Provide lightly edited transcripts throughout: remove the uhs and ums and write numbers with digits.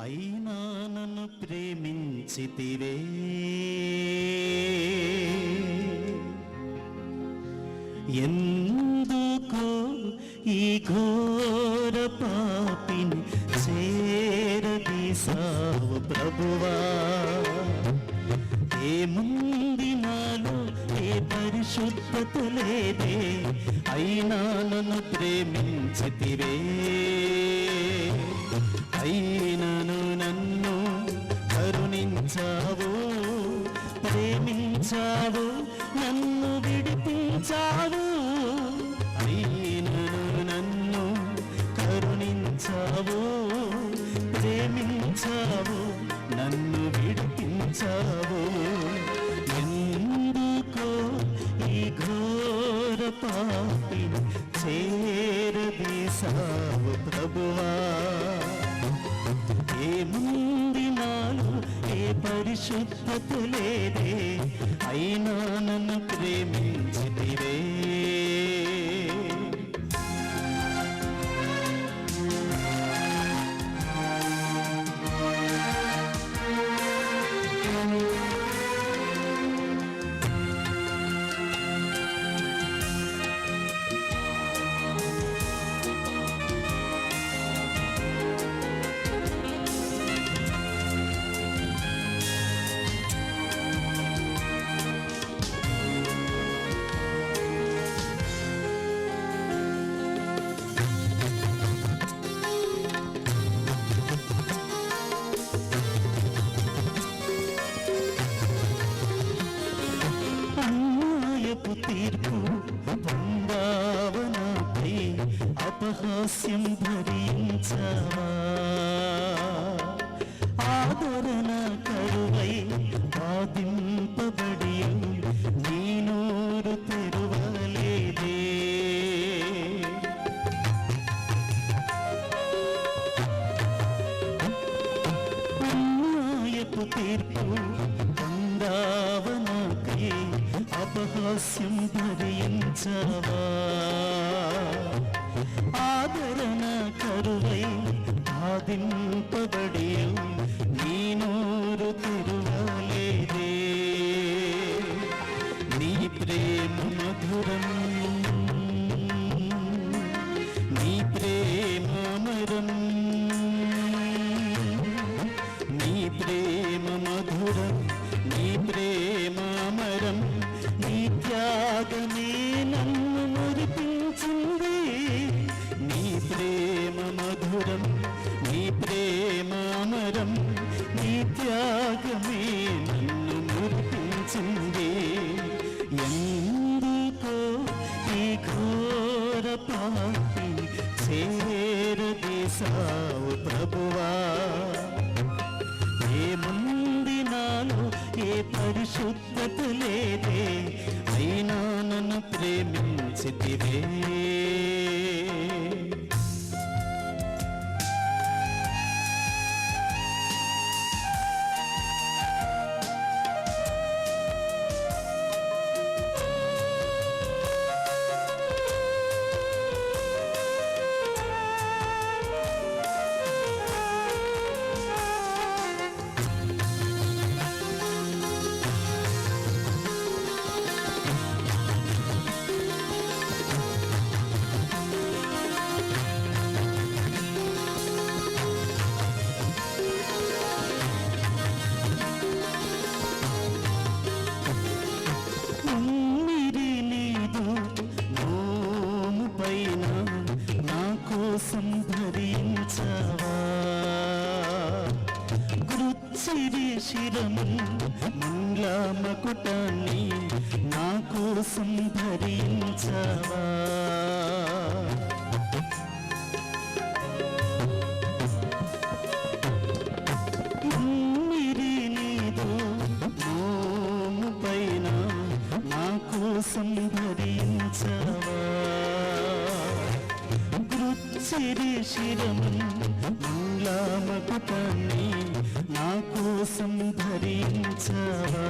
అయినా నన్ను ప్రేమించితివే, ఎందుకో ఈ ఘోర పాపిని చేరదీసావు ప్రభువా. ఏముంది నాలో ఏ పరిశుద్ధత లేదే, అయినా నన్ను ప్రేమించితివే. అయినను నన్ను కరుణించావు, ప్రేమించావు, నన్ను విడిపించావు. అయినను నన్ను కరుణించావు, ప్రేమించావు, నన్ను విడిపించావు. ఎందుకో ఈ ఘోర పాపిని చేరదీసావు ప్రభువా. ఏముంది నాలో ఏ పరిశుద్ధత లేదే, అయినా నన్ను ప్రేమించితివే. తీర్పు పొందావనాపై అపహాస్యం భరించావా. ఆదరణ కరువై బాధింపబడి నీ నోరు తెరువలేదే. అన్యాయపు తీర్పు పొందావనాకై అపహాస్యం భరించావా. ఆదరణ కరువై బాధింపబడి నీ నోరు తెరువలేదే. నీ ప్రేమ మధురం, నీ ప్రేమ అమరం, నీ ప్రేమ మధురం, నీ ప్రేమ అమరం. నీ త్యాగమే నన్ను మురిపించింది. నీ ప్రేమ మధురం, నీ ప్రేమ అమరం, నీ త్యాగమే నన్ను మురిపించింది. ఎందుకో ఈ ఘోర పాపిని చేరదీసావు ప్రభువా. ఏముంది నాలో ఏ పరిశుద్ధత లేదే, అయినా నన్ను ప్రేమించితివే. నా కోసం భరించవా. గురుచిరి శిరము మంగళ మకుటాన్ని నా కోసం భరించవా. పైన నా కోసం భరించవా. గురుచిరి శిరము మంగళ మకుటాన్ని నా కోసం భరించవా.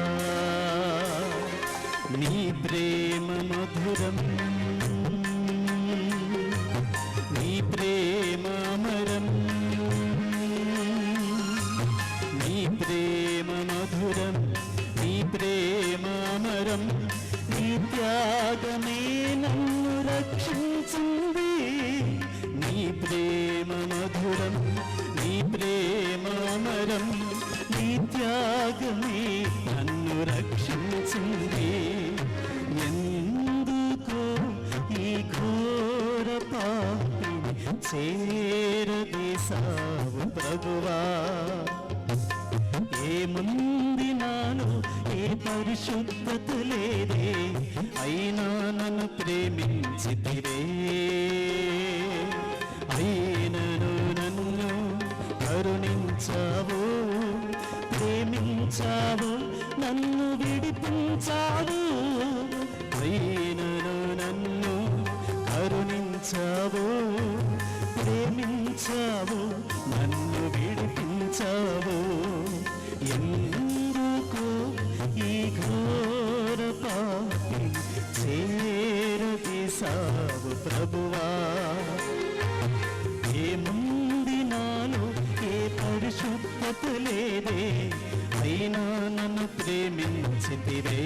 నీ ప్రేమ మధురం, నీ ప్రేమ అమరం, మధురం నీ త్యాగమే నన్ను రక్షించింది. ఎందుకో ఈ ఘోర పాపిని చేరదీసావు ప్రభువా. ఏముంది నాలో ఏ పరిశుద్ధత లేదే, అయినా నన్ను ప్రేమించితిరే. అయినను నన్ను కరుణించావు, ప్రేమించావు, నన్ను విడిపించావు. అయినను నన్ను కరుణించావు, ప్రేమించావు, నన్ను విడిపించావు. ఎందుకు ఈ ఘోర పాపి చేరదీసావు ప్రభువా. ఏముంది నాలో ఏ పరిశుద్ధత లేదే, అయినా నన్ను ప్రేమించితిరే.